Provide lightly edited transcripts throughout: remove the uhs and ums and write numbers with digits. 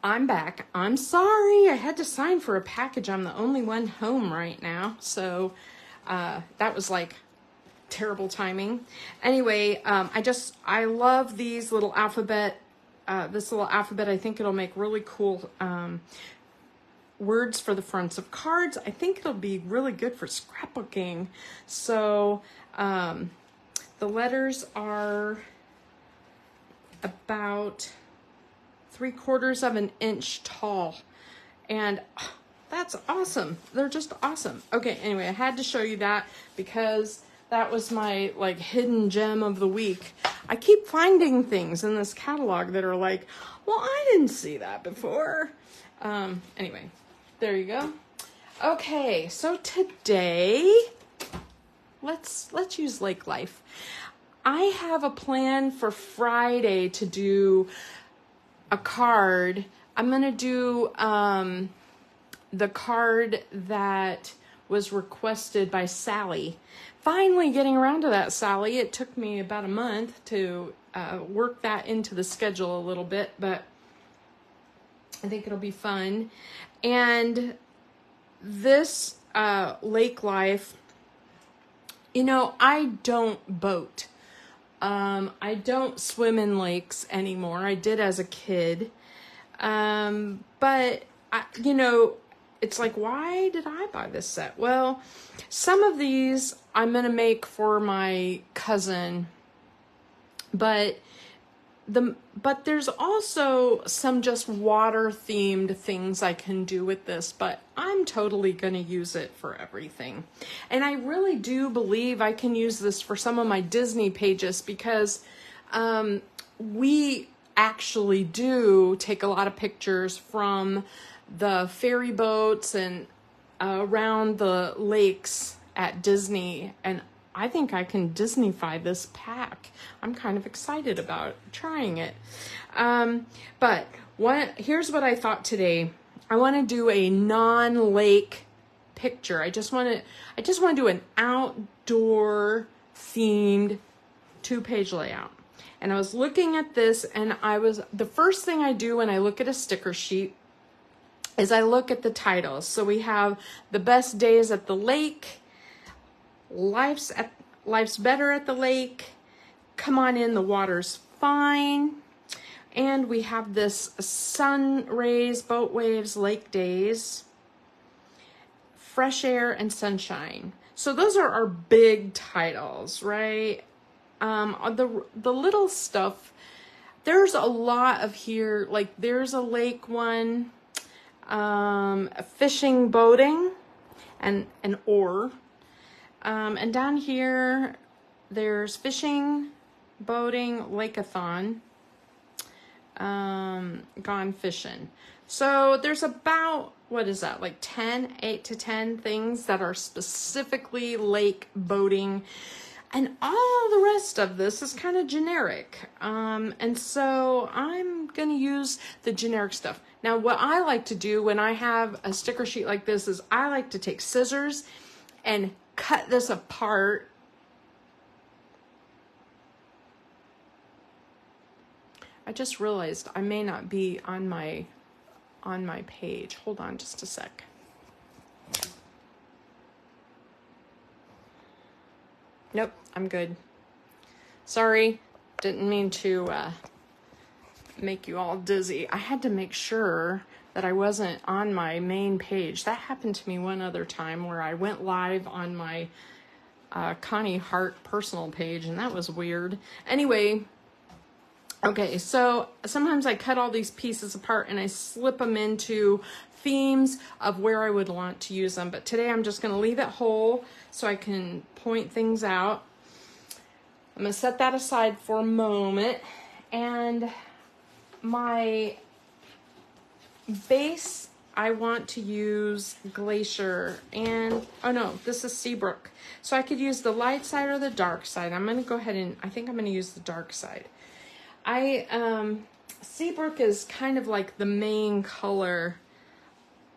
I'm back. I'm sorry. I had to sign for a package. I'm the only one home right now. So that was like terrible timing. Anyway, I love these little alphabet, this little alphabet. I think it'll make really cool words for the fronts of cards. I think it'll be really good for scrapbooking. So the letters are about 3/4 of an inch tall, and that's awesome. They're just awesome. Okay, anyway, I had to show you that because that was my like hidden gem of the week. I keep finding things in this catalog that are like, well, I didn't see that before. Anyway, there you go. Okay, so today let's use lake life. I have a plan for Friday to do a card. I'm gonna do the card that was requested by Sally. Finally getting around to that, Sally. It took me about a month to work that into the schedule a little bit, but I think it'll be fun. And this lake life, you know, I don't boat. I don't swim in lakes anymore. I did as a kid. But you know, it's like, why did I buy this set? Well, some of these I'm going to make for my cousin, but there's also some just water themed things I can do with this, but I'm totally going to use it for everything. And I really do believe I can use this for some of my Disney pages because we actually do take a lot of pictures from the ferry boats and around the lakes at Disney, and I think I can Disneyfy this pack. I'm kind of excited about trying it. But here's what I thought today. I want to do a non-lake picture. I just want to do an outdoor themed 2-page layout. And I was looking at this, and the first thing I do when I look at a sticker sheet is I look at the titles. So we have The Best Days at the Lake, Life's Better at the Lake, Come On In, the Water's Fine, and we have this Sun Rays, Boat Waves, Lake Days, Fresh Air, and Sunshine. So those are our big titles, right? The little stuff, there's a lot of here, like there's a lake one, fishing, boating, and an oar. And down here, there's fishing, boating, lake-a-thon, gone fishing. So there's about, what is that, like 8 to 10 things that are specifically lake boating. And all the rest of this is kind of generic. And so I'm going to use the generic stuff. Now, what I like to do when I have a sticker sheet like this is I like to take scissors and cut this apart. I just realized I may not be on my page. Hold on just a sec. Nope, I'm good. Sorry, didn't mean to make you all dizzy. I had to make sure that I wasn't on my main page. That happened to me one other time where I went live on my Connie Hart personal page, and that was weird. Anyway, okay, so sometimes I cut all these pieces apart and I slip them into themes of where I would want to use them. But today I'm just going to leave it whole so I can point things out. I'm going to set that aside for a moment. And my base, I want to use Glacier, and oh no, this is Seabrook. So I could use the light side or the dark side. I'm going to go ahead and I think I'm going to use the dark side. Seabrook is kind of like the main color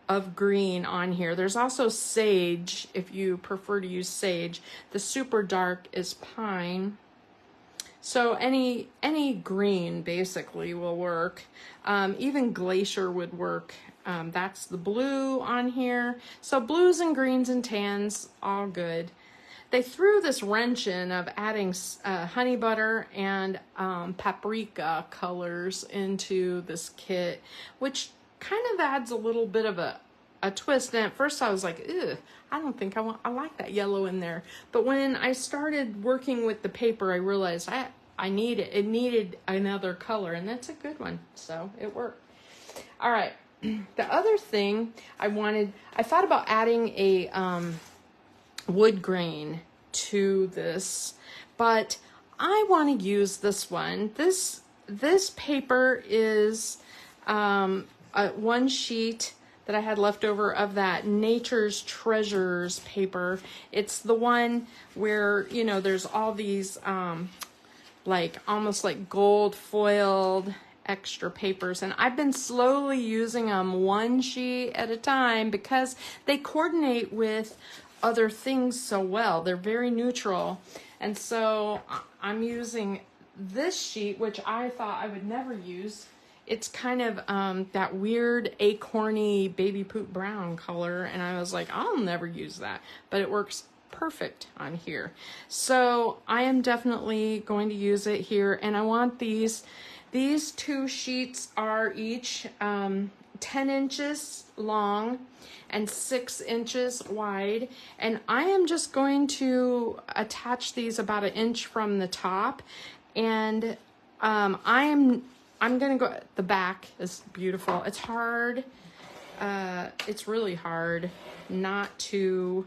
of green on here. There's also sage if you prefer to use sage. The super dark is pine. So any green basically will work. Even glacier would work. That's the blue on here. So blues and greens and tans, all good. They threw this wrench in of adding honey butter and paprika colors into this kit, which kind of adds a little bit of a twist. And at first I was like, ew, I don't think I like that yellow in there. But when I started working with the paper, I realized it needed another color, and that's a good one. So it worked. All right. The other thing I thought about adding a wood grain to this, but I want to use this one. This paper is one sheet that I had left over of that Nature's Treasures paper. It's the one where, you know, there's all these like almost like gold foiled extra papers, and I've been slowly using them one sheet at a time because they coordinate with other things so well. They're very neutral, and so I'm using this sheet, which I thought I would never use. It's kind of that weird acorny baby poop brown color, and I was like, I'll never use that, but it works perfect on here. So I am definitely going to use it here, and I want these two sheets are each 10 inches long and 6 inches wide, and I am just going to attach these about 1 inch from the top, and I'm gonna go, the back is beautiful. It's hard, it's really hard not to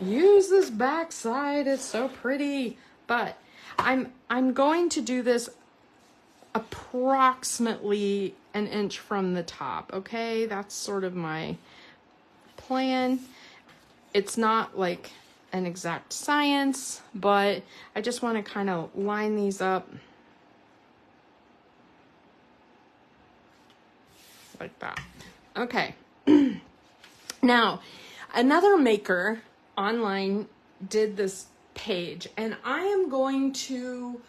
use this back side. It's so pretty, but I'm going to do this approximately 1 inch from the top. Okay, that's sort of my plan. It's not like an exact science, but I just want to kind of line these up like that. Okay. Now, another maker online did this page, and I am going to,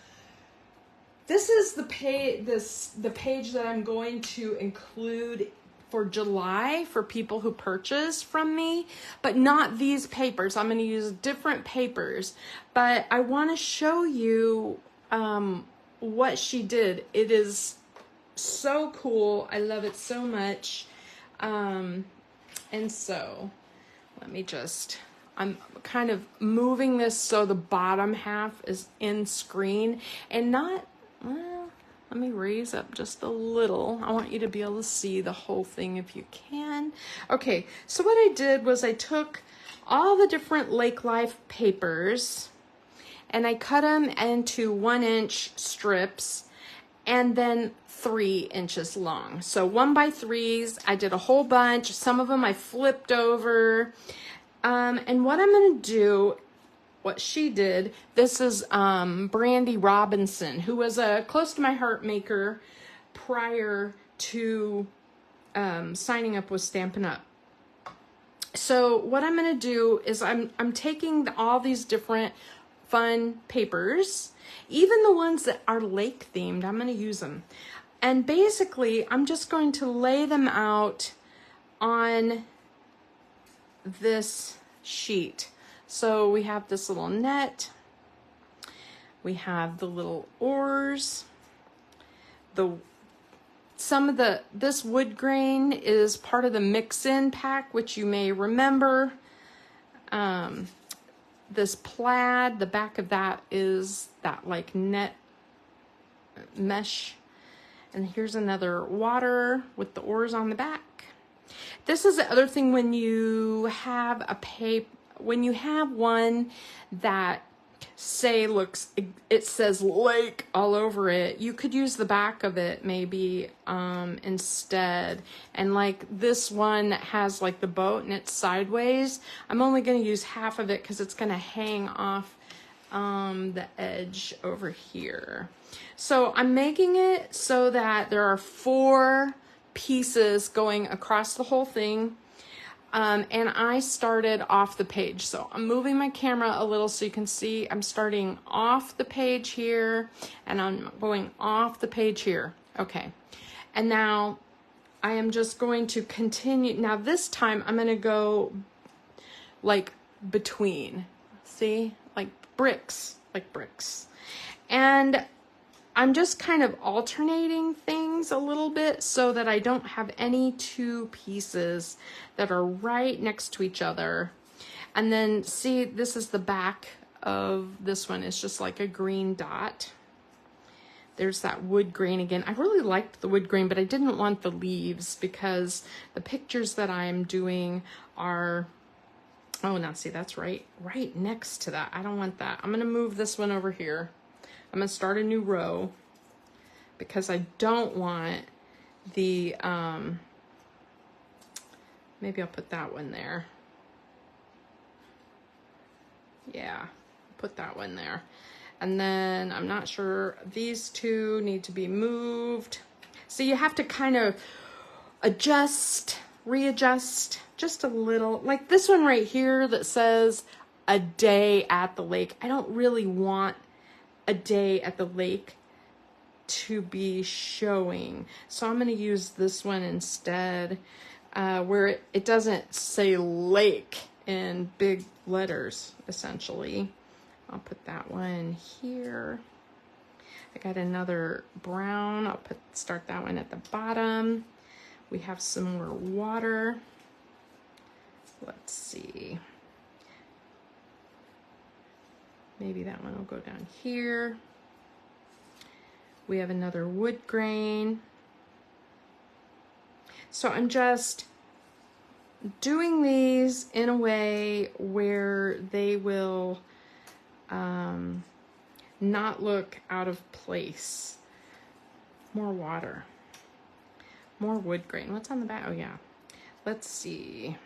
this is the page that I'm going to include for July for people who purchase from me, but not these papers. I'm going to use different papers, but I want to show you what she did. It is so cool. I love it so much. And so let me just, I'm kind of moving this so the bottom half is in screen and not, well, let me raise up just a little. I want you to be able to see the whole thing if you can. Okay, so what I did was I took all the different Lake Life papers and I cut them into 1 inch strips and then 3 inches long. So 1 by 3s, I did a whole bunch. Some of them I flipped over. And what I'm gonna do, what she did, this is Brandi Robinson, who was a close to my heart maker prior to signing up with Stampin' Up. So what I'm gonna do is I'm taking all these different fun papers, even the ones that are lake themed, I'm gonna use them. And basically, I'm just going to lay them out on this sheet. So we have this little net, we have the little oars, this wood grain is part of the mix-in pack, which you may remember. This plaid, the back of that is that like net mesh. And here's another water with the oars on the back. This is the other thing when you have one that say it says lake all over it, you could use the back of it maybe instead. And like this one that has like the boat and it's sideways, I'm only going to use half of it because it's going to hang off the edge over here. So I'm making it so that there are 4 pieces going across the whole thing. And I started off the page. So I'm moving my camera a little so you can see I'm starting off the page here and I'm going off the page here. Okay. And now I am just going to continue. Now this time I'm going to go like between, see, like bricks. And I'm just kind of alternating things a little bit so that I don't have any two pieces that are right next to each other. And then see, this is the back of this one. It's just like a green dot. There's that wood grain again. I really liked the wood grain, but I didn't want the leaves because the pictures that I'm doing are, oh, now see, that's right next to that. I don't want that. I'm gonna move this one over here. I'm gonna start a new row because I don't want the, maybe I'll put that one there. Yeah, put that one there. And then I'm not sure, these two need to be moved. So you have to kind of adjust, readjust just a little. Like this one right here that says a day at the lake. I don't really want a day at the lake to be showing. So I'm gonna use this one instead, where it doesn't say lake in big letters, essentially. I'll put that one here. I got another brown. I'll start that one at the bottom. We have some more water. Let's see. Maybe that one will go down here. We have another wood grain. So I'm just doing these in a way where they will not look out of place. More water, more wood grain. What's on the back? Oh yeah, let's see.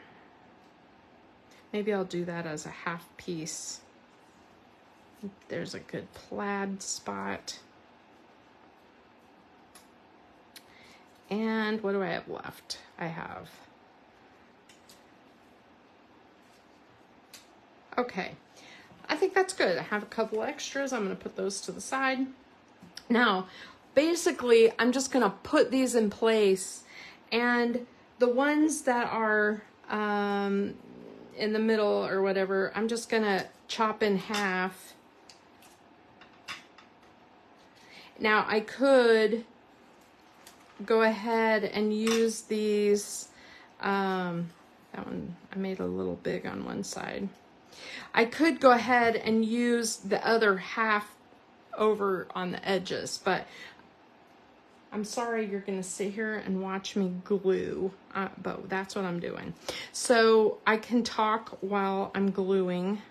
Maybe I'll do that as a half piece. There's a good plaid spot. And what do I have left? I have, okay. I think that's good. I have a couple extras. I'm going to put those to the side. Now, basically, I'm just going to put these in place, and the ones that are in the middle or whatever, I'm just going to chop in half. Now, I could go ahead and use these. That one, I made a little big on one side. I could go ahead and use the other half over on the edges, but I'm sorry you're going to sit here and watch me glue, but that's what I'm doing. So I can talk while I'm gluing,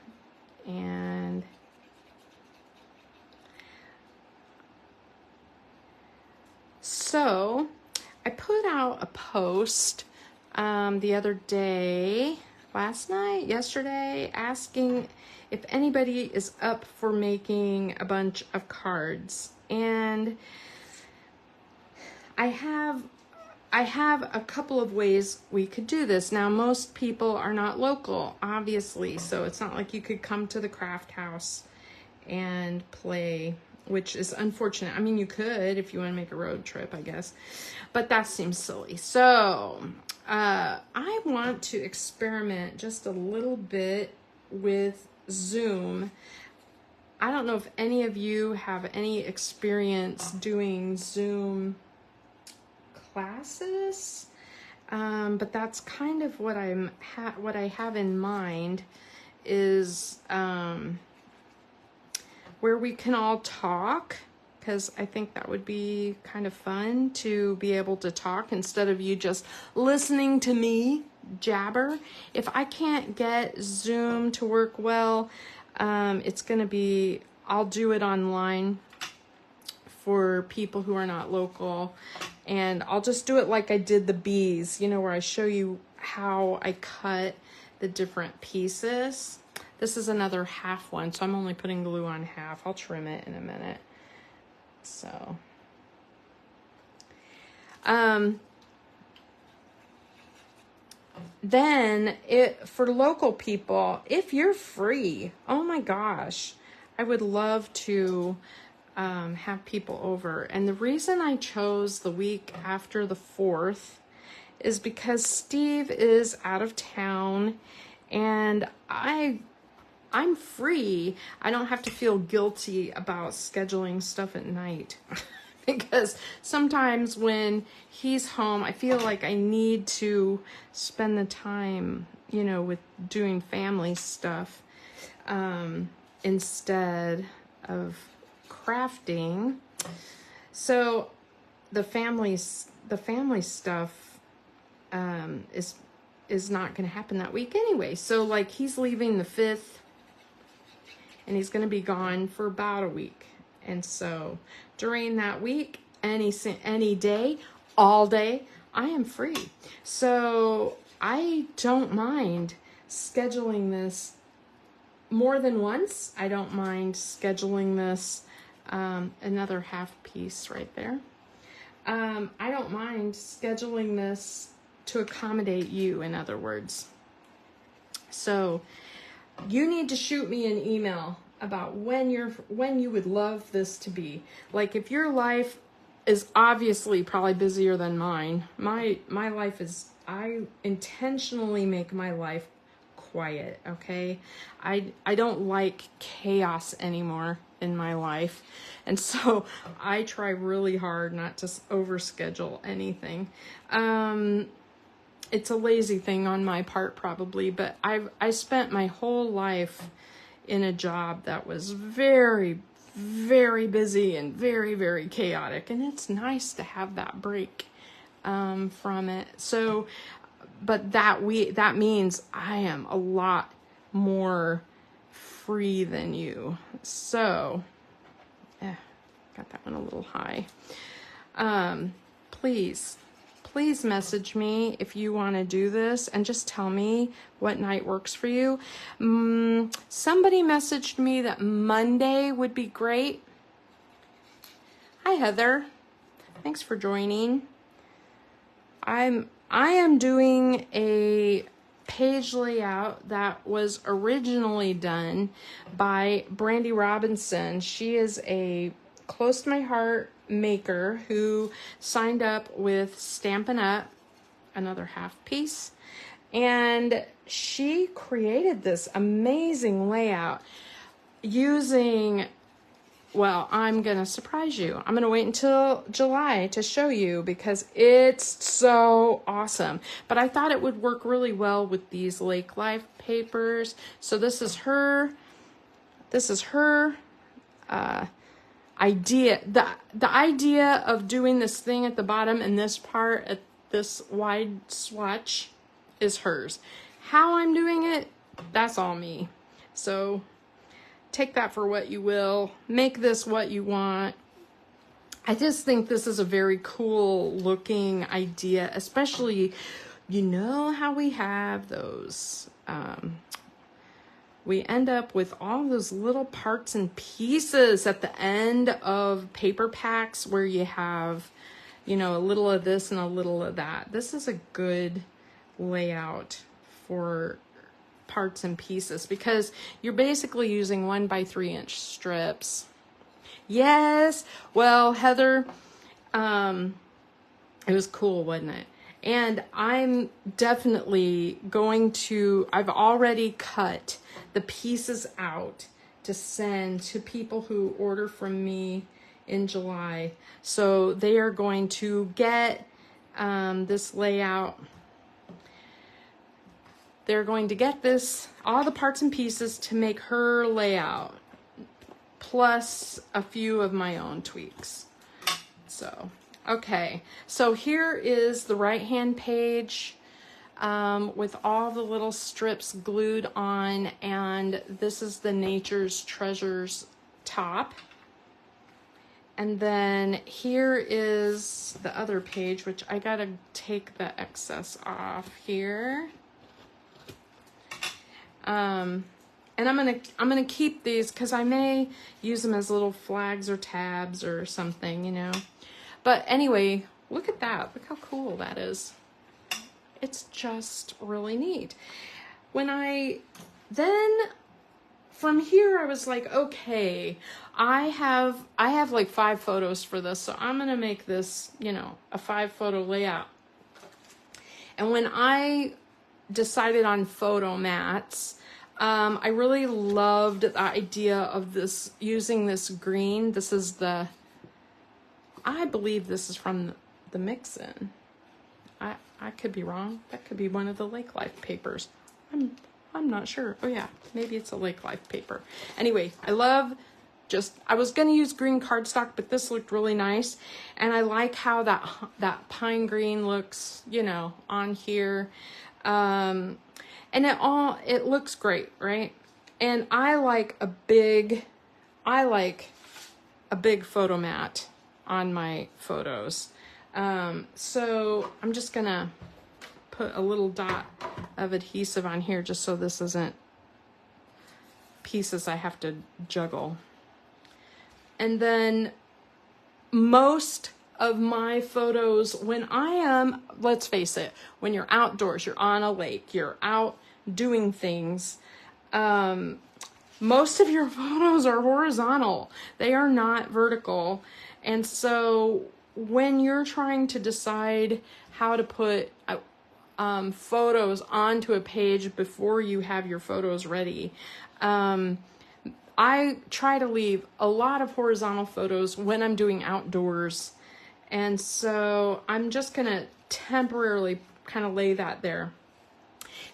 and so I put out a post the other day, yesterday, asking if anybody is up for making a bunch of cards. And I have a couple of ways we could do this. Now, most people are not local, obviously, so it's not like you could come to the craft house and play, which is unfortunate. I mean, you could if you want to make a road trip, I guess, but that seems silly. So I want to experiment just a little bit with Zoom. I don't know if any of you have any experience doing Zoom classes, but that's kind of what what I have in mind is where we can all talk, because I think that would be kind of fun to be able to talk instead of you just listening to me jabber. If I can't get Zoom to work well, it's gonna be, I'll do it online for people who are not local, and I'll just do it like I did the bees, you know, where I show you how I cut the different pieces. This is another half one, so I'm only putting glue on half. I'll trim it in a minute. So, then for local people, if you're free, oh my gosh, I would love to have people over. And the reason I chose the week after the 4th is because Steve is out of town and I'm free. I don't have to feel guilty about scheduling stuff at night. Because sometimes when he's home, I feel like I need to spend the time, you know, with doing family stuff instead of crafting. So the family stuff is not going to happen that week anyway. So like he's leaving the 5th and he's going to be gone for about a week. And so during that week, any day, all day, I am free. So I don't mind scheduling this more than once. I don't mind scheduling this, another half piece right there. I don't mind scheduling this to accommodate you, in other words. So you need to shoot me an email about when you would love this to be. Like if your life is obviously probably busier than mine. My life is, I intentionally make my life quiet, okay? I don't like chaos anymore in my life. And so I try really hard not to overschedule anything. It's a lazy thing on my part probably, but I spent my whole life in a job that was very, very busy and very, very chaotic. And it's nice to have that break from it. So, but that means I am a lot more free than you. So, got that one a little high. Please message me if you want to do this and just tell me what night works for you. Somebody messaged me that Monday would be great. Hi, Heather. Thanks for joining. I am doing a page layout that was originally done by Brandi Robinson. She is a close to my heart maker who signed up with Stampin' Up, another half piece, and she created this amazing layout using, well, I'm gonna surprise you. I'm gonna wait until July to show you because it's so awesome. But I thought it would work really well with these Lake Life papers. So this is her idea. The idea of doing this thing at the bottom and this part at this wide swatch is hers. How I'm doing it, that's all me. So take that for what you will. Make this what you want. I just think this is a very cool looking idea, especially, you know how we have those, we end up with all those little parts and pieces at the end of paper packs where you have, you know, a little of this and a little of that. This is a good layout for parts and pieces because you're basically using 1 by 3 inch strips. Yes. Well, Heather, it was cool, wasn't it? And I'm definitely I've already cut the pieces out to send to people who order from me in July. So they are going to get this layout. They're going to get all the parts and pieces to make her layout, plus a few of my own tweaks. So, okay. So here is the right-hand page with all the little strips glued on, and this is the Nature's Treasures top. And then here is the other page, which I gotta take the excess off here. And I'm gonna keep these because I may use them as little flags or tabs or something, you know. But anyway, look at that. Look how cool that is. it's just really neat. Then from here, I was like, okay, I have like 5 photos for this, so I'm gonna make this, a 5-photo layout. And when I decided on photo mats, I really loved the idea of using this green. This is I believe this is from the Mix-In. I could be wrong. That could be one of the Lake Life papers. I'm not sure. Oh yeah, maybe it's a Lake Life paper. Anyway, I was going to use green cardstock, but this looked really nice. And I like how that pine green looks, on here. And it looks great, right? And I like a big photo mat on my photos. So I'm just gonna put a little dot of adhesive on here just so this isn't pieces I have to juggle. And then most of my photos, let's face it, when you're outdoors, you're on a lake, you're out doing things, most of your photos are horizontal. They are not vertical. And so when you're trying to decide how to put photos onto a page before you have your photos ready, I try to leave a lot of horizontal photos when I'm doing outdoors. And so I'm just going to temporarily kind of lay that there.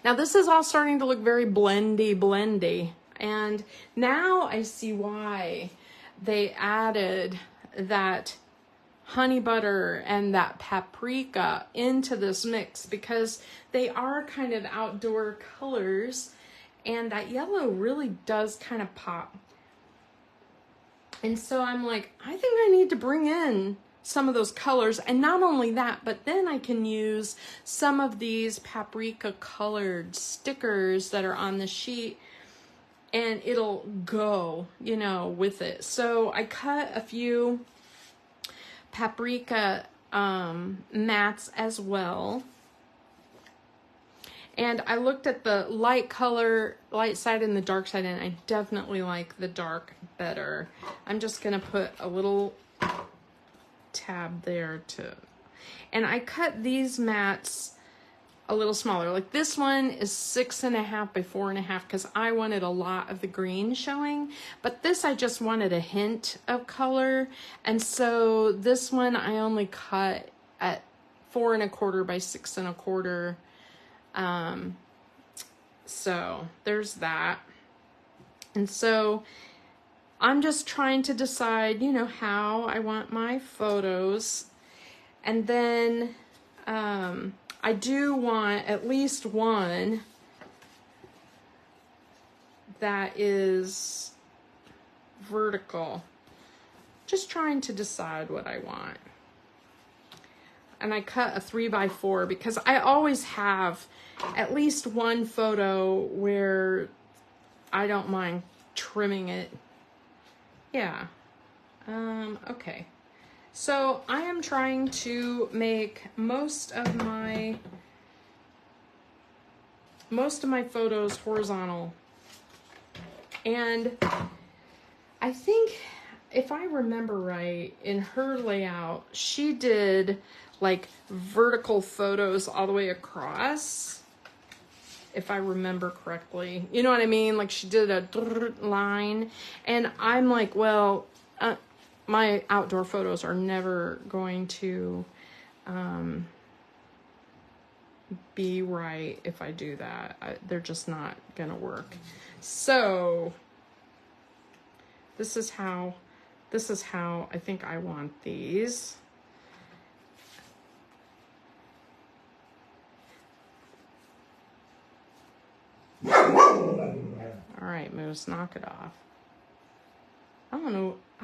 Now this is all starting to look very blendy. And now I see why they added that honey butter and that paprika into this mix, because they are kind of outdoor colors and that yellow really does kind of pop. And so I'm like, I think I need to bring in some of those colors. And not only that, but then I can use some of these paprika colored stickers that are on the sheet and it'll go, with it. So I cut a few paprika mats as well. And I looked at the light side and the dark side, and I definitely like the dark better. I'm just gonna put a little tab there and I cut these mats a little smaller. Like this one is 6.5 by 4.5 because I wanted a lot of the green showing, but this I just wanted a hint of color. And so this one I only cut at 4.25 by 6.25. So there's that. And so I'm just trying to decide, how I want my photos. And then, I do want at least one that is vertical. Just trying to decide what I want. And I cut a 3x4 because I always have at least one photo where I don't mind trimming it. Yeah. Okay. So I am trying to make most of my photos horizontal. And I think if I remember right, in her layout, she did like vertical photos all the way across, if I remember correctly. You know what I mean? Like she did a line. And I'm like, well, my outdoor photos are never going to be right if I do that. They're just not gonna work. So this is how I think I want these. All right, Moose, knock it off. I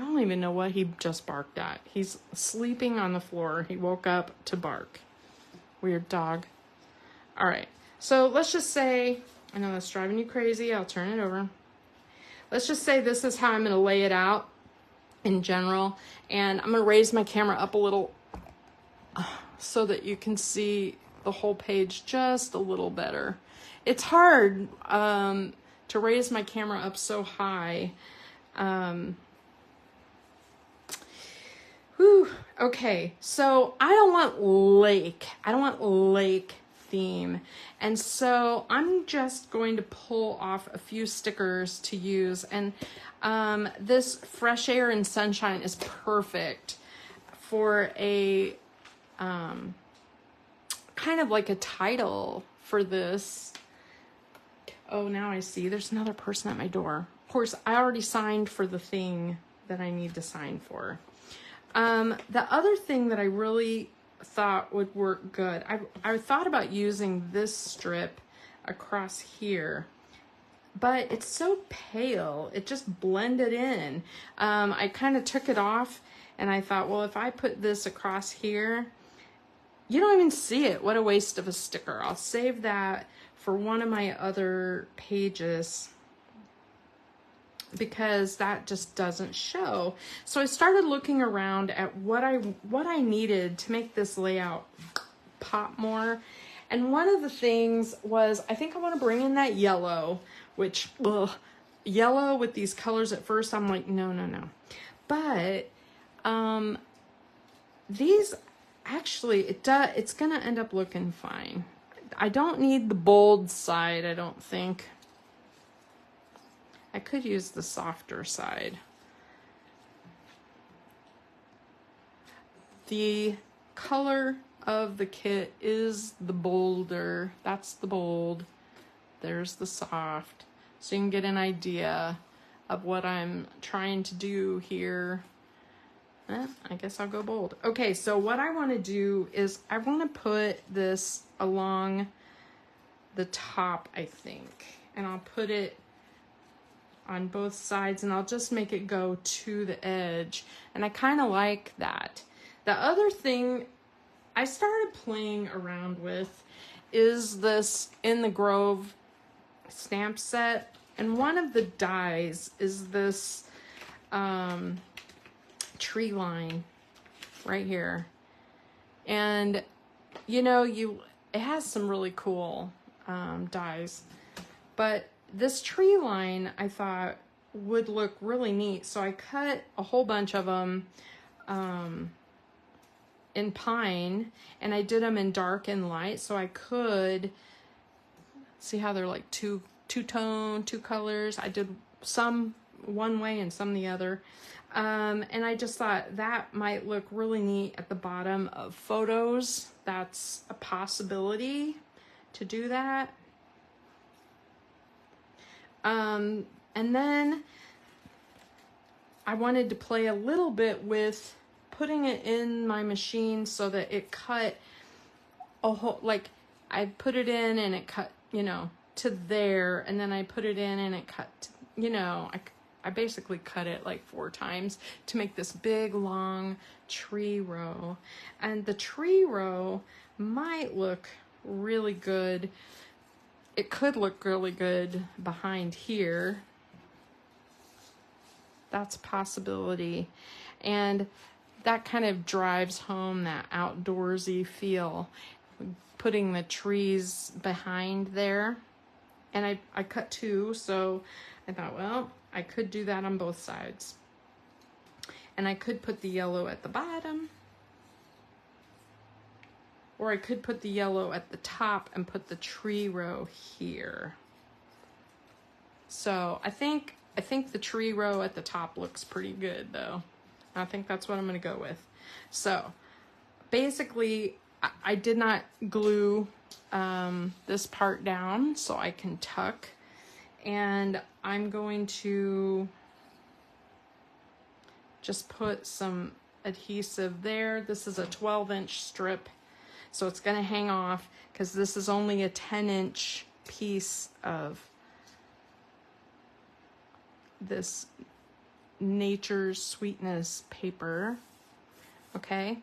don't even know what he just barked at. He's sleeping on the floor. He woke up to bark. Weird dog. All right, so let's just say, I know that's driving you crazy. I'll turn it over. Let's just say this is how I'm gonna lay it out in general. And I'm gonna raise my camera up a little so that you can see the whole page just a little better. It's hard to raise my camera up so high. Okay, so I don't want lake. I don't want lake theme. And so I'm just going to pull off a few stickers to use. And this Fresh Air and Sunshine is perfect for a kind of like a title for this. Oh, now I see there's another person at my door. Of course, I already signed for the thing that I need to sign for. The other thing that I really thought would work good, I thought about using this strip across here, but it's so pale, it just blended in. I kind of took it off and I thought, well, if I put this across here, you don't even see it. What a waste of a sticker. I'll save that for one of my other pages, because that just doesn't show. So I started looking around at what I needed to make this layout pop more. And one of the things was, I think I want to bring in that yellow, which, yellow with these colors at first, I'm like, no. But these actually, it's gonna end up looking fine. I don't need the bold side, I don't think. I could use the softer side. The color of the kit is the bolder. That's the bold. There's the soft. So you can get an idea of what I'm trying to do here. I guess I'll go bold. Okay, so what I want to do is I want to put this along the top, I think. And I'll put it on both sides, and I'll just make it go to the edge. And I kind of like that. The other thing I started playing around with is this In the Grove stamp set. And one of the dies is this tree line right here. And you know, it has some really cool dies, but this tree line I thought would look really neat. So I cut a whole bunch of them in pine, and I did them in dark and light, so I could see how they're like two-tone, two colors. I did some one way and some the other. And I just thought that might look really neat at the bottom of photos. That's a possibility to do that. And then I wanted to play a little bit with putting it in my machine so that it cut a whole, like I put it in and it cut, you know, to there, and then I put it in and it cut, you know, I basically cut it like 4 times to make this big long tree row. And the tree row might look really good. It could look really good behind here. That's a possibility. And that kind of drives home that outdoorsy feel, putting the trees behind there. And I cut 2, so I thought, well, I could do that on both sides. And I could put the yellow at the bottom, or I could put the yellow at the top and put the tree row here. So I think the tree row at the top looks pretty good though. I think that's what I'm gonna go with. So basically I did not glue this part down so I can tuck, and I'm going to just put some adhesive there. This is a 12-inch strip, so it's going to hang off because this is only a 10-inch piece of this Nature's Sweetness paper. Okay,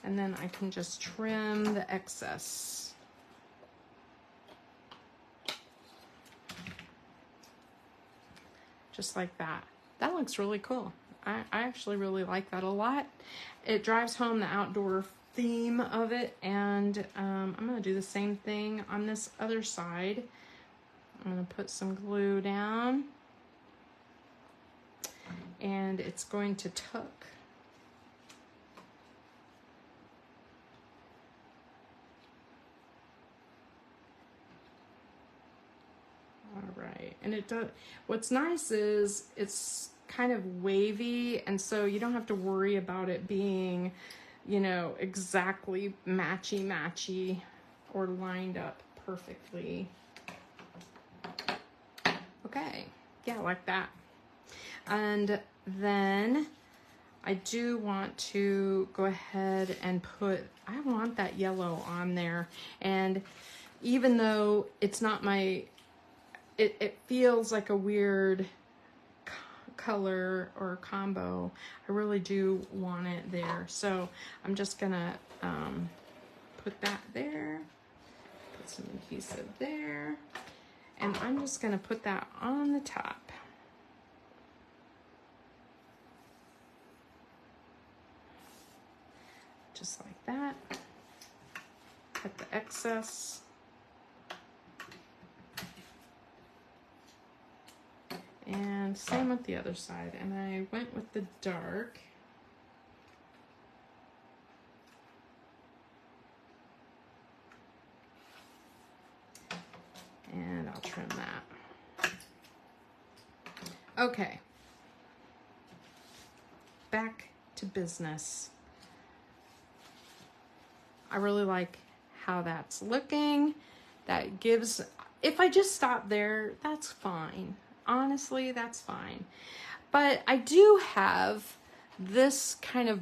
and then I can just trim the excess. Just like that. That looks really cool. I actually really like that a lot. It drives home the outdoor theme of it, and I'm gonna do the same thing on this other side. I'm gonna put some glue down, and it's going to tuck. All right, and it does. What's nice is it's kind of wavy, and so you don't have to worry about it being, you know, exactly matchy or lined up perfectly. Okay, yeah, like that. And then I do want to go ahead and I want that yellow on there. And even though it's not it feels like a weird color or combo, I really do want it there. So I'm just gonna put that there, put some adhesive there, and I'm just gonna put that on the top. Just like that. Cut the excess. And same with the other side. And I went with the dark. And I'll trim that. Okay. Back to business. I really like how that's looking. That gives, if I just stop there, that's fine. Honestly, that's fine. But I do have this kind of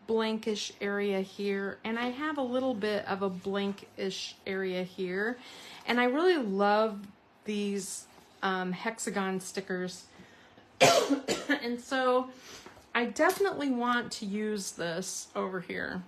blankish area here, and I have a little bit of a blankish area here. And I really love these hexagon stickers. And so I definitely want to use this over here.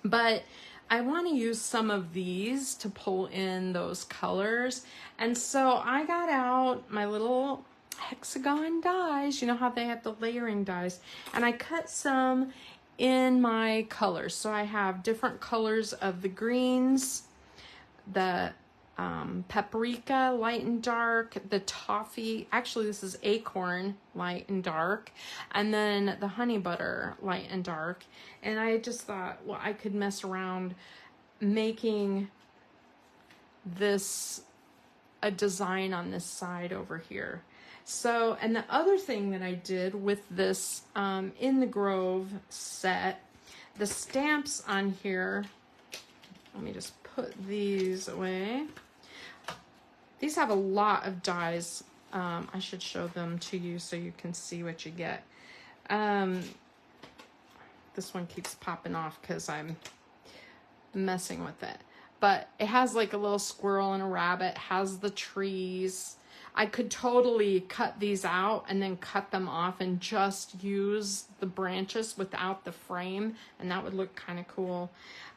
But I want to use some of these to pull in those colors. And so I got out my little hexagon dies. You know how they have the layering dies. And I cut some in my colors. So I have different colors of the greens, the paprika, light and dark, the toffee, actually this is acorn, light and dark, and then the honey butter, light and dark. And I just thought, well, I could mess around making this a design on this side over here. So, and the other thing that I did with this In the Grove set, the stamps on here, let me just put these away. These have a lot of dies. I should show them to you so you can see what you get. This one keeps popping off because I'm messing with it. But it has like a little squirrel and a rabbit, has the trees. I could totally cut these out and then cut them off and just use the branches without the frame, and that would look kind of cool.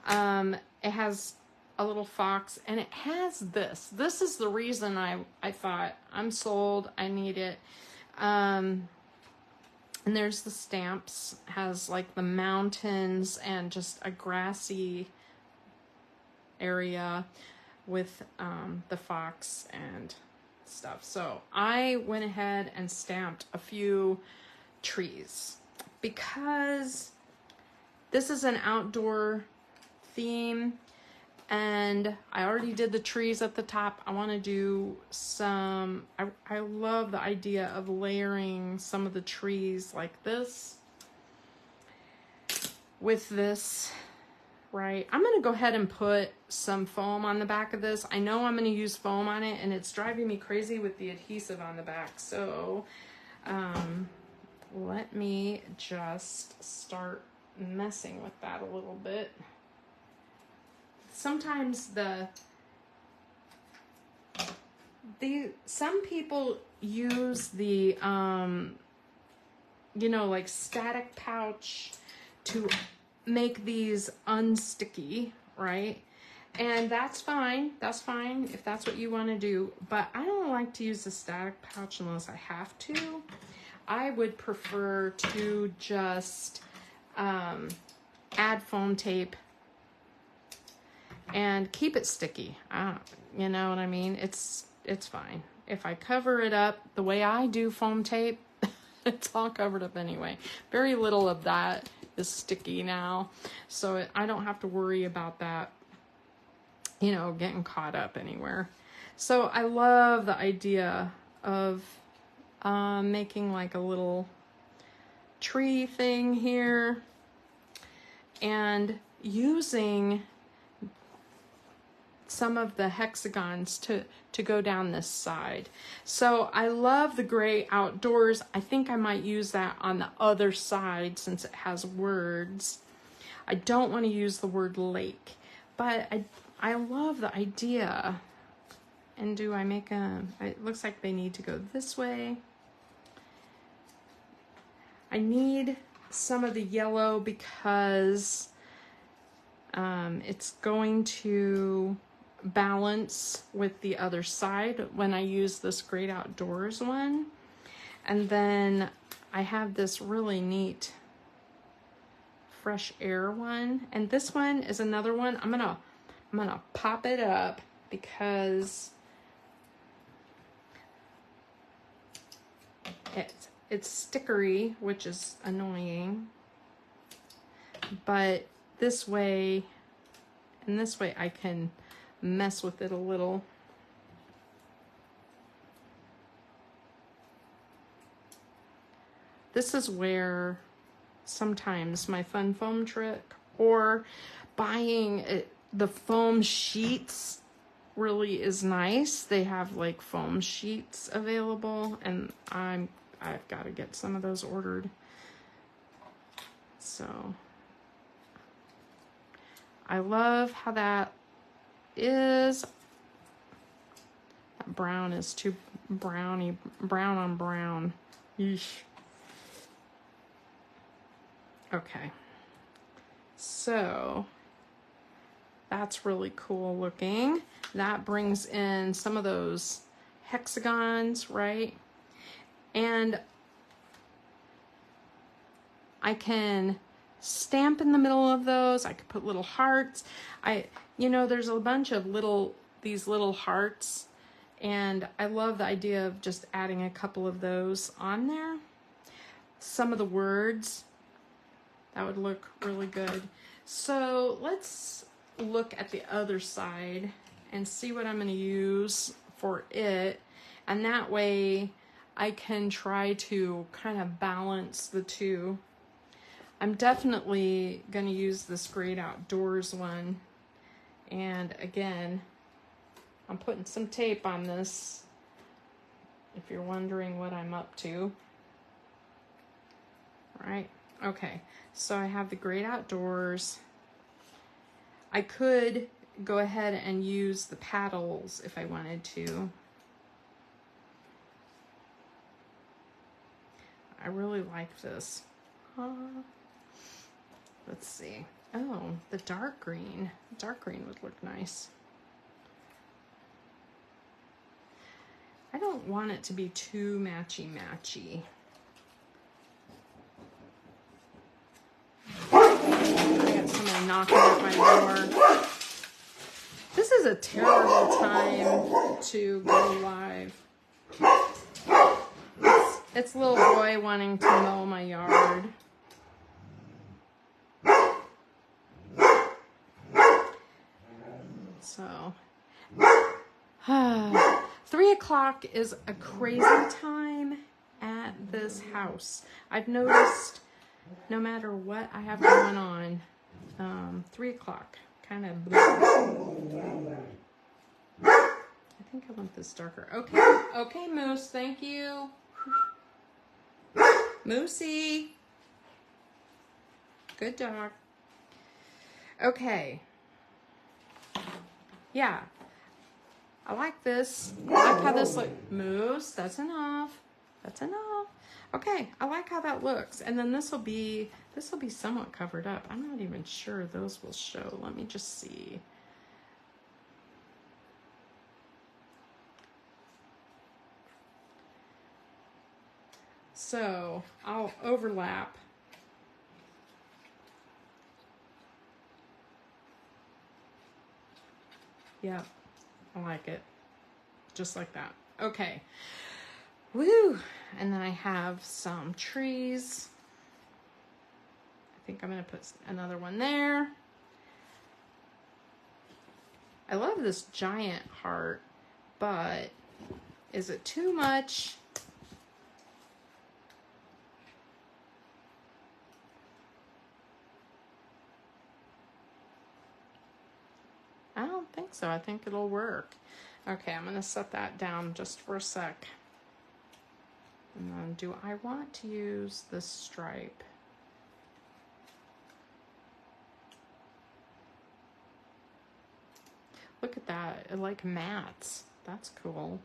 It has a little fox, and it has this. This is the reason I thought, I'm sold, I need it. And there's the stamps, has like the mountains and just a grassy area with the fox and stuff. So I went ahead and stamped a few trees because this is an outdoor theme, and I already did the trees at the top. I want to do some, I love the idea of layering some of the trees like this with this, right? I'm going to go ahead and put some foam on the back of this. I know I'm going to use foam on it, and it's driving me crazy with the adhesive on the back. So let me just start messing with that a little bit. Sometimes some people use the you know, like static pouch to make these unsticky, right? And that's fine. That's fine if that's what you want to do. But I don't like to use the static pouch unless I have to. I would prefer to just add foam tape and keep it sticky. You know what I mean? It's fine. If I cover it up the way I do foam tape, it's all covered up anyway. Very little of that is sticky now, so I don't have to worry about that, you know, getting caught up anywhere. So I love the idea of making like a little tree thing here and using some of the hexagons to go down this side. So I love the gray outdoors. I think I might use that on the other side since it has words. I don't want to use the word lake, but I love the idea. And do I make it looks like they need to go this way. I need some of the yellow because it's going to balance with the other side when I use this Great Outdoors one. And then I have this really neat Fresh Air one, and this one is another one. I'm gonna pop it up because it's stickery, which is annoying, but this way and this way I can mess with it a little. This is where sometimes my fun foam trick, or buying the foam sheets, really is nice. They have like foam sheets available, and I've got to get some of those ordered. So I love how that is. That brown is too browny, brown on brown. Yeesh. Okay, so that's really cool looking. That brings in some of those hexagons, right? And I can stamp in the middle of those. I could put little hearts. You know, there's a bunch of these little hearts, and I love the idea of just adding a couple of those on there. Some of the words, that would look really good. So let's look at the other side and see what I'm going to use for it. And that way I can try to kind of balance the two. I'm definitely going to use this Great Outdoors one. And again, I'm putting some tape on this, if you're wondering what I'm up to. All right. Okay, so I have the Great Outdoors. I could go ahead and use the paddles if I wanted to. I really like this. Let's see. Oh, the dark green. Dark green would look nice. I don't want it to be too matchy-matchy. I got somebody knocking at my door. This is a terrible time to go live. It's little boy wanting to mow my yard. So, 3 o'clock is a crazy time at this house. I've noticed no matter what I have going on, 3 o'clock kind of blue. I think I want this darker. Okay, okay, Moose, thank you. Moosey. Good dog. Okay. Yeah. I like this. I like how this looks. Moose, that's enough. That's enough. Okay, I like how that looks. And then this will be somewhat covered up. I'm not even sure those will show. Let me just see. So I'll overlap Yep, I like it. Just like that. Okay. Woo! And then I have some trees. I think I'm going to put another one there. I love this giant heart, but is it too much? I don't think so. I think it'll work. Okay, I'm going to set that down just for a sec. And then do I want to use this stripe? Look at that. It like mats. That's cool.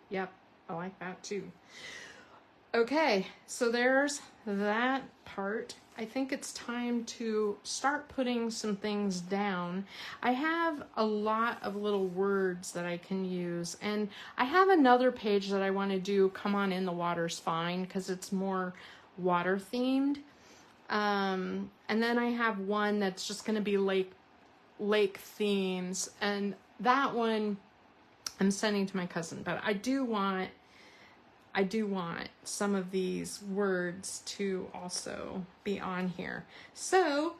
Yep, I like that too. Okay, so there's that part. I think it's time to start putting some things down. I have a lot of little words that I can use, and I have another page that I want to do, Come On In, the Water's Fine, because it's more water themed. And then I have one that's just going to be lake themes, and that one I'm sending to my cousin, but I do want some of these words to also be on here. So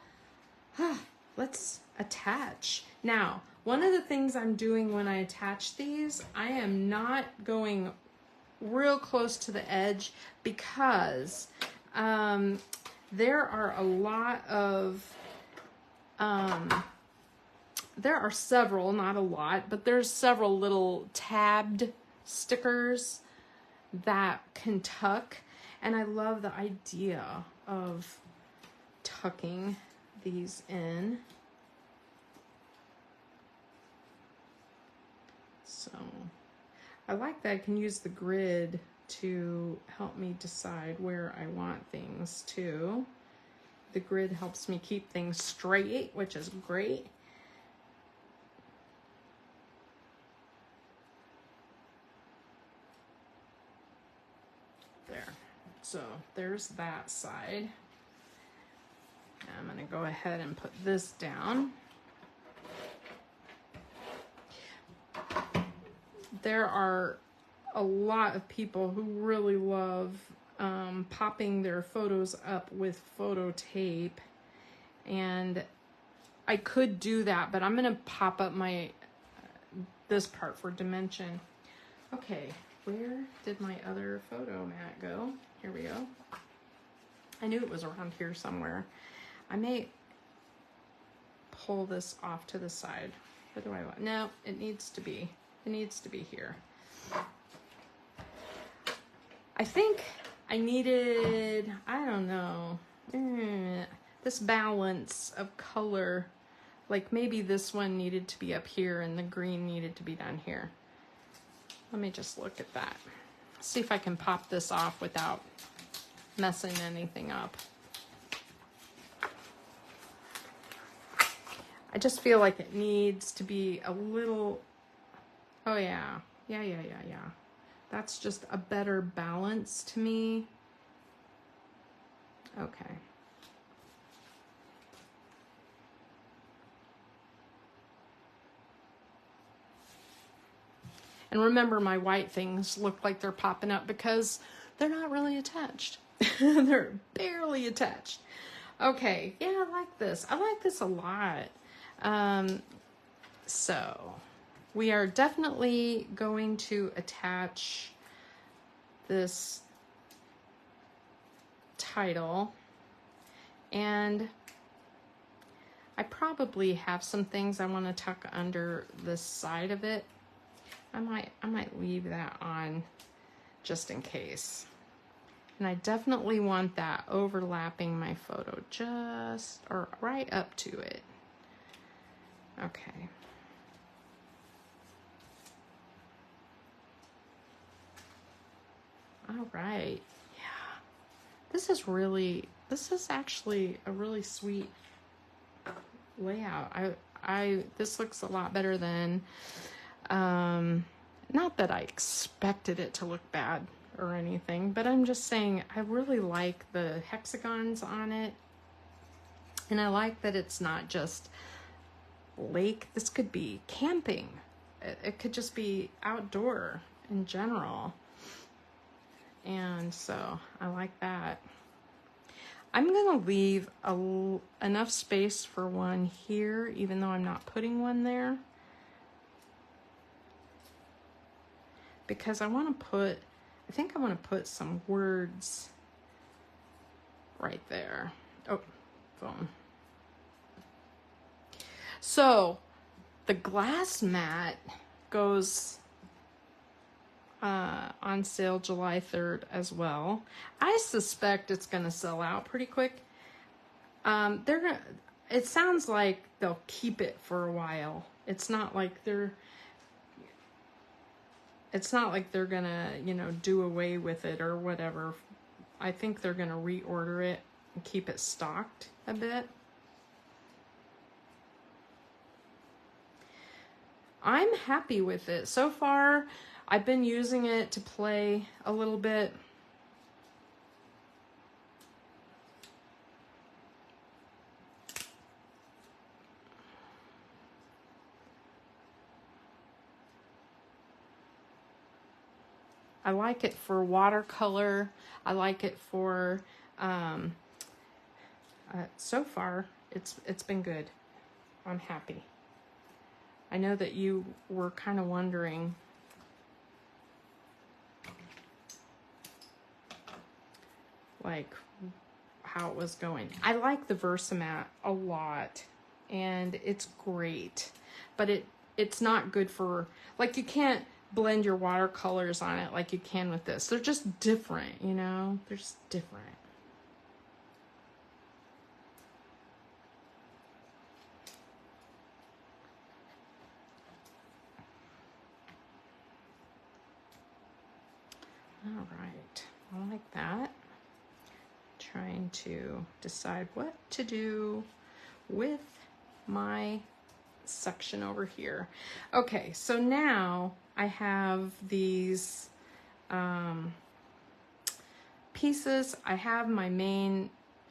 let's attach. Now, one of the things I'm doing when I attach these, I am not going real close to the edge because there are a lot of, there are several, not a lot, but there's several little tabbed stickers that can tuck, and I love the idea of tucking these in. So I like that I can use the grid to help me decide where I want things too. The grid helps me keep things straight, which is great. So there's that side. I'm going to go ahead and put this down. There are a lot of people who really love popping their photos up with photo tape, and I could do that, but I'm going to pop up my this part for dimension. Okay, where did my other photo mat go? Here we go. I knew it was around here somewhere. I may pull this off to the side. What do I want? No, it needs to be here. I think I needed, I don't know, this balance of color. Like maybe this one needed to be up here and the green needed to be down here. Let me just look at that. See if I can pop this off without messing anything up. I just feel like it needs to be a little, oh yeah. That's just a better balance to me. Okay. And remember, my white things look like they're popping up because they're not really attached. They're barely attached. Okay, yeah, I like this. I like this a lot. So we are definitely going to attach this title, and I probably have some things I want to tuck under this side of it. I might leave that on just in case. And I definitely want that overlapping my photo just, or right up to it. Okay. All right. Yeah. This is actually a really sweet layout. This looks a lot better than, not that I expected it to look bad or anything, but I'm just saying I really like the hexagons on it. And I like that it's not just lake. This could be camping. It could just be outdoor in general. And so I like that. I'm going to leave enough space for one here, even though I'm not putting one there. Because I think I want to put some words right there. Oh, phone. So the glass mat goes on sale July 3rd as well. I suspect it's going to sell out pretty quick. It sounds like they'll keep it for a while. It's not like they're gonna, do away with it or whatever. I think they're gonna reorder it and keep it stocked a bit. I'm happy with it. So far, I've been using it to play a little bit. I like it for watercolor. I like it for, so far, it's been good. I'm happy. I know that you were kind of wondering like how it was going. I like the Versamat a lot and it's great, but it's not good for, like, you can't blend your watercolors on it like you can with this. They're just different, they're just different. All right, I like that. Trying to decide what to do with my section over here. Okay, so now I have these pieces. I have my main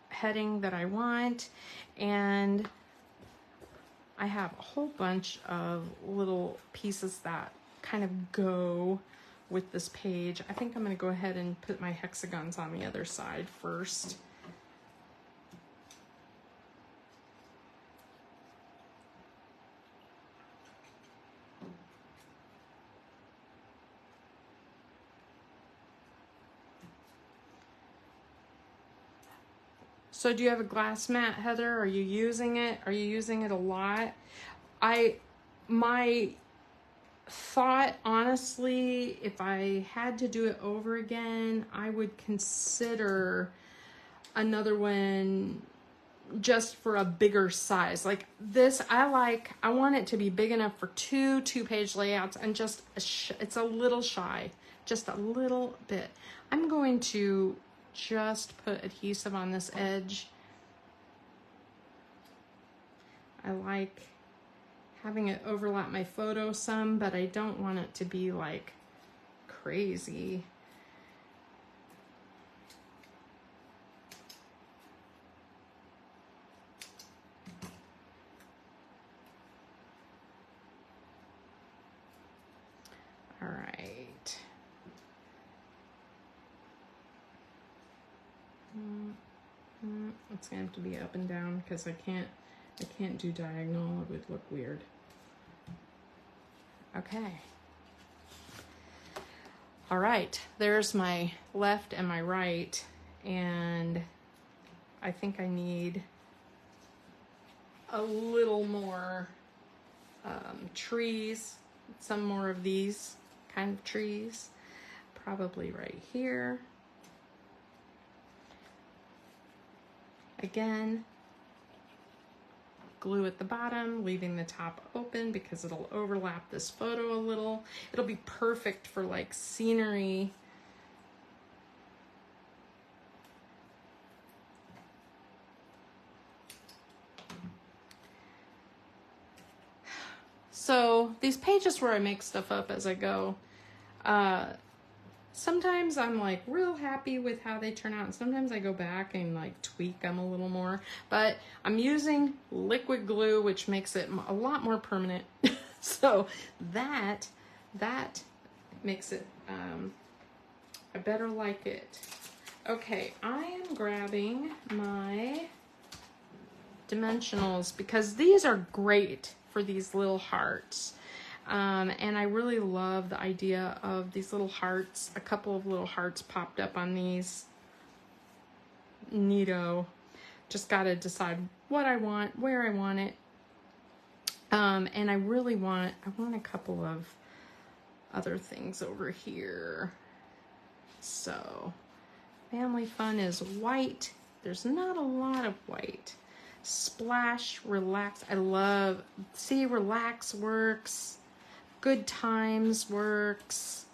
heading that I want, and I have a whole bunch of little pieces that kind of go with this page. I think I'm going to go ahead and put my hexagons on the other side first. So do you have a glass mat, Heather? Are you using it? Are you using it a lot? My thought, honestly, if I had to do it over again, I would consider another one just for a bigger size. Like this, I want it to be big enough for two-page layouts, and just it's a little shy, just a little bit. I'm going to just put adhesive on this edge. I like having it overlap my photo some, but I don't want it to be like crazy. All right. It's gonna have to be up and down because I can't do diagonal. It would look weird. Okay. All right, there's my left and my right, and I think I need a little more trees, some more of these kind of trees, probably right here. Again, glue at the bottom, leaving the top open because it'll overlap this photo a little. It'll be perfect for like scenery. So these pages where I make stuff up as I go, sometimes I'm like real happy with how they turn out, and sometimes I go back and like tweak them a little more. But I'm using liquid glue, which makes it a lot more permanent. So that makes it, I better like it. Okay, I am grabbing my dimensionals because these are great for these little hearts. And I really love the idea of these little hearts. A couple of little hearts popped up on these. Neato. Just got to decide what I want, where I want it. And I really want, a couple of other things over here. So, Family Fun is white. There's not a lot of white. Splash, Relax. I love, see, Relax works. Good Times works.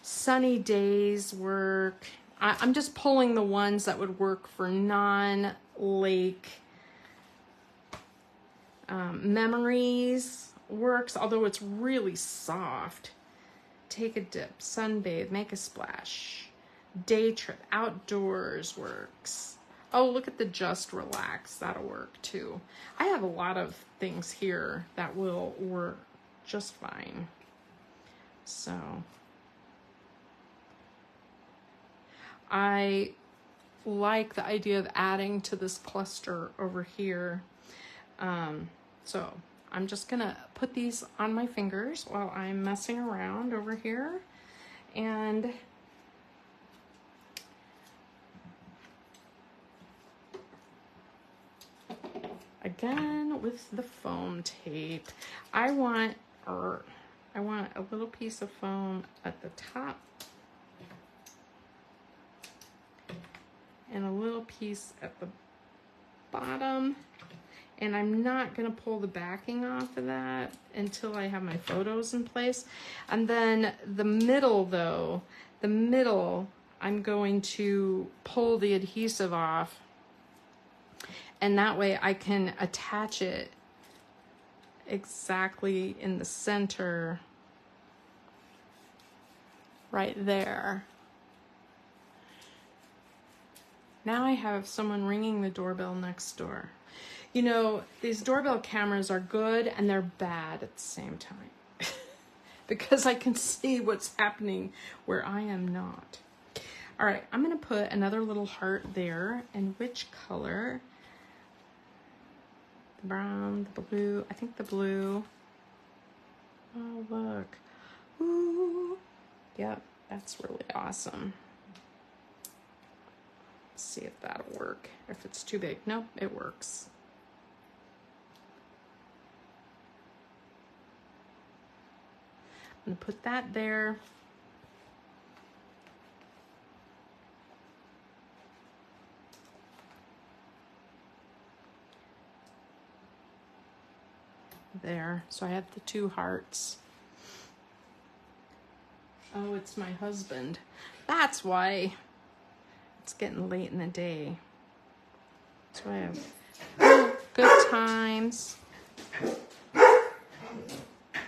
Sunny Days work. I'm just pulling the ones that would work for non-lake. Memories works, although it's really soft. Take a dip, sunbathe, make a splash. Day trip, outdoors works. Oh, look at the Just Relax. That'll work too. I have a lot of things here that will work just fine. So I like the idea of adding to this cluster over here. So I'm just gonna put these on my fingers while I'm messing around over here. And again with the foam tape, I want a little piece of foam at the top and a little piece at the bottom. And I'm not gonna pull the backing off of that until I have my photos in place. And then the middle though, I'm going to pull the adhesive off, and that way I can attach it exactly in the center right there. Now I have someone ringing the doorbell next door. You know, these doorbell cameras are good and they're bad at the same time because I can see what's happening where I am not. All right, I'm gonna put another little heart there. And which color? The brown, the blue, I think the blue. Oh, look. Ooh. Yep, that's really awesome. Let's see if that'll work. If it's too big. Nope, it works. I'm gonna put that there. There, so I have the two hearts. Oh, it's my husband. That's why. It's getting late in the day. So I have Good Times.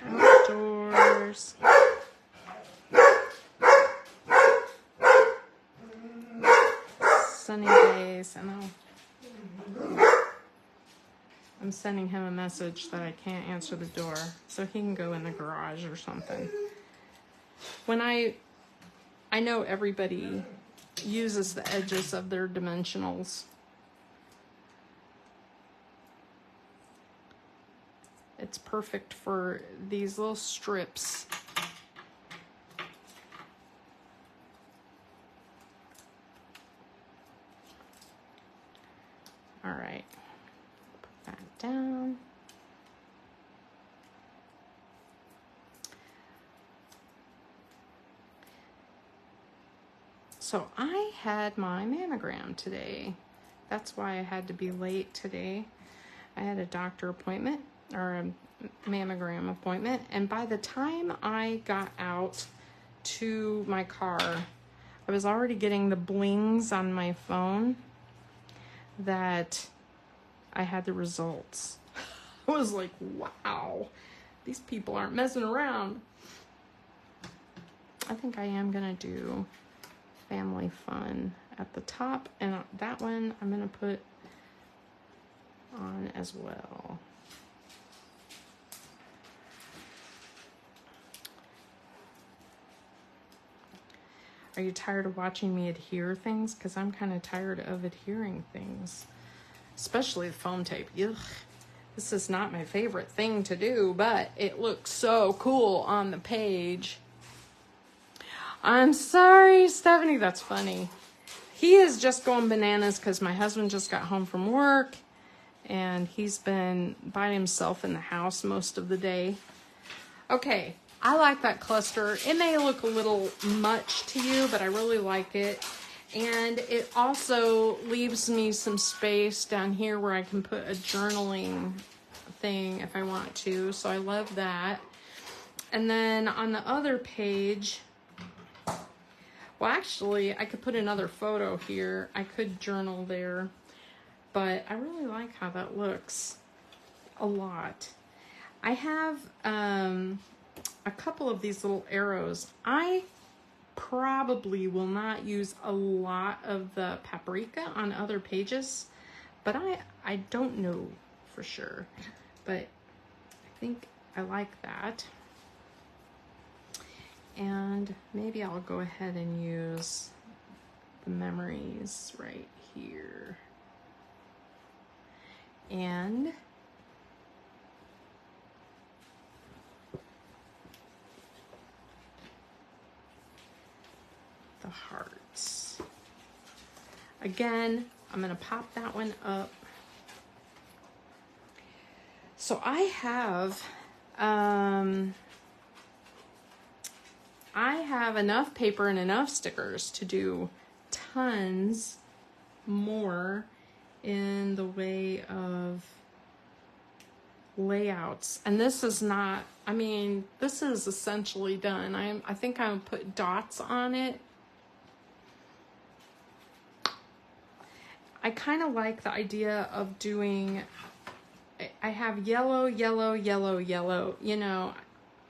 Outdoors. Sunny Days, and I'm sending him a message that I can't answer the door, so he can go in the garage or something. When I know everybody uses the edges of their dimensionals. It's perfect for these little strips. All right, put that down. So I had my mammogram today. That's why I had to be late today. I had a doctor appointment, or a mammogram appointment, and by the time I got out to my car, I was already getting the blings on my phone that I had the results. I was like, wow, these people aren't messing around. I think I am gonna do family fun at the top, and that one I'm gonna put on as well. Are you tired of watching me adhere things? Because I'm kind of tired of adhering things, especially the foam tape. Ugh. This is not my favorite thing to do, but it looks so cool on the page. I'm sorry, Stephanie, that's funny. He is just going bananas because my husband just got home from work and he's been by himself in the house most of the day. Okay, I like that cluster. It may look a little much to you, but I really like it. And it also leaves me some space down here where I can put a journaling thing if I want to. So I love that. And then on the other page, well, actually, I could put another photo here. I could journal there. But I really like how that looks a lot. I have a couple of these little arrows. I probably will not use a lot of the paprika on other pages, but I don't know for sure, but I think I like that. And maybe I'll go ahead and use the memories right here. And the hearts. Again, I'm going to pop that one up. So I have enough paper and enough stickers to do tons more in the way of layouts. And this is not, I mean, this is essentially done. I think I'm gonna put dots on it. I kind of like the idea of doing, I have yellow, yellow, yellow, yellow, you know,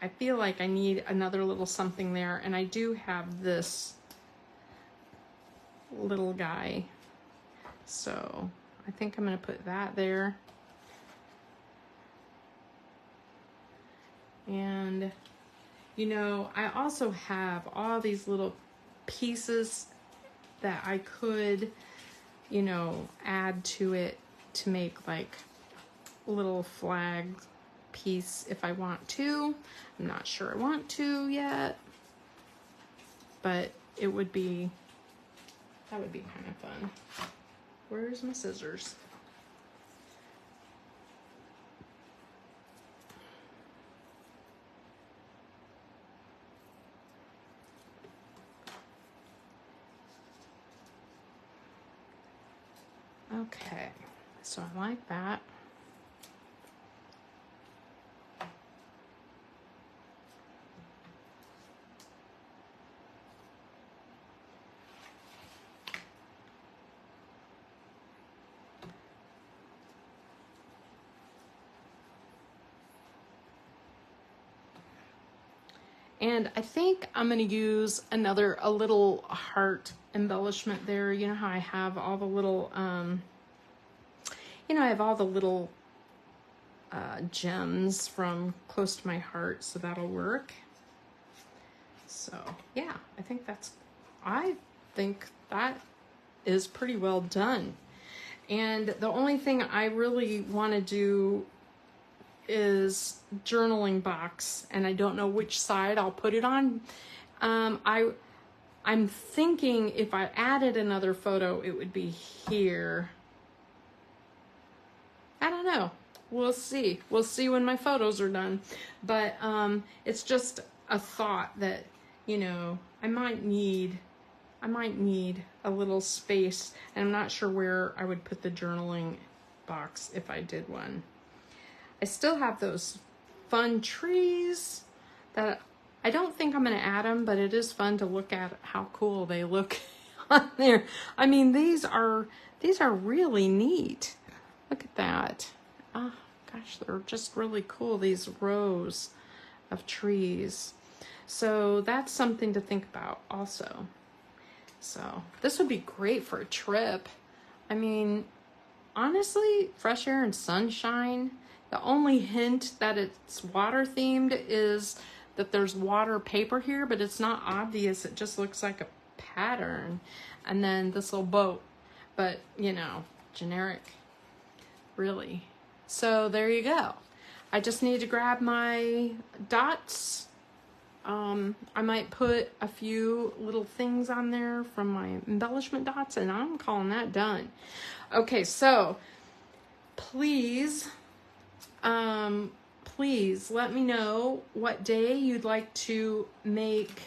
I feel like I need another little something there, and I do have this little guy. So I think I'm gonna put that there. And, you know, I also have all these little pieces that I could, you know, add to it to make like a little flag piece if I want to. I'm not sure I want to yet, but it would be, that would be kind of fun. Where's my scissors? Okay, so I like that. And I think I'm going to use a little heart embellishment there. You know how I have all the little, you know, I have all the little gems from close to my heart, so that'll work. So yeah, I think that is pretty well done. And the only thing I really want to do is journaling box, and I don't know which side I'll put it on. I'm thinking if I added another photo, it would be here. I don't know. We'll see. We'll see when my photos are done. But it's just a thought that, you know, I might need a little space, and I'm not sure where I would put the journaling box if I did one. I still have those fun trees that I don't think I'm going to add them, but it is fun to look at how cool they look on there. I mean, these are really neat. Look at that. Oh gosh, they're just really cool, these rows of trees. So that's something to think about also. So this would be great for a trip. I mean, honestly, fresh air and sunshine. The only hint that it's water themed is that there's water paper here, but it's not obvious. It just looks like a pattern. And then this little boat, but you know, generic, really. So there you go. I just need to grab my dots. I might put a few little things on there from my embellishment dots, and I'm calling that done. Okay, so please let me know what day you'd like to make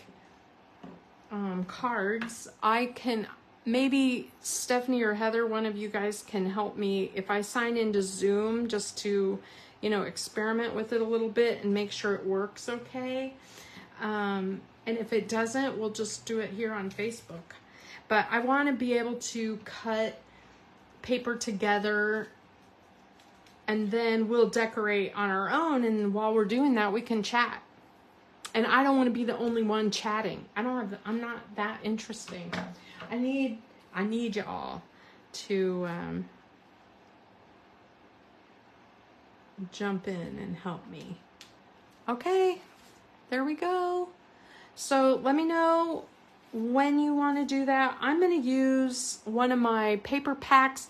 cards. I can, maybe Stephanie or Heather, one of you guys can help me if I sign into Zoom, just to, you know, experiment with it a little bit and make sure it works okay. And if it doesn't, we'll just do it here on Facebook. But I want to be able to cut paper together, and then we'll decorate on our own. And while we're doing that, we can chat. And I don't want to be the only one chatting. I'm not that interesting. I need y'all to jump in and help me. Okay, there we go. So let me know when you want to do that. I'm going to use one of my paper packs.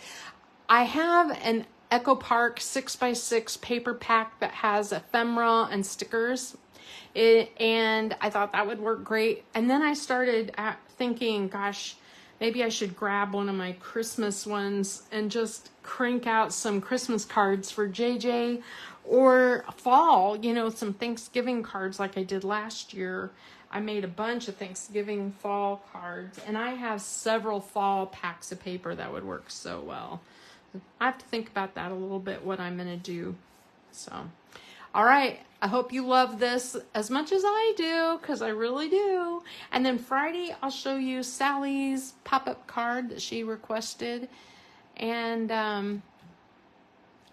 I have an Echo Park 6x6 paper pack that has ephemera and stickers. And I thought that would work great. And then I started thinking, gosh, maybe I should grab one of my Christmas ones and just crank out some Christmas cards for JJ, or fall, you know, some Thanksgiving cards like I did last year. I made a bunch of Thanksgiving fall cards, and I have several fall packs of paper that would work so well. I have to think about that a little bit, what I'm going to do. So, all right. I hope you love this as much as I do, because I really do. And then Friday, I'll show you Sally's pop-up card that she requested. And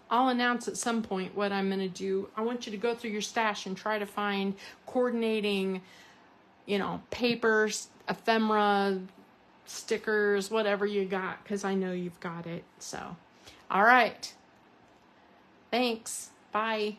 I'll announce at some point what I'm going to do. I want you to go through your stash and try to find coordinating, you know, papers, ephemera, stickers, whatever you got, because I know you've got it. So, all right. Thanks. Bye.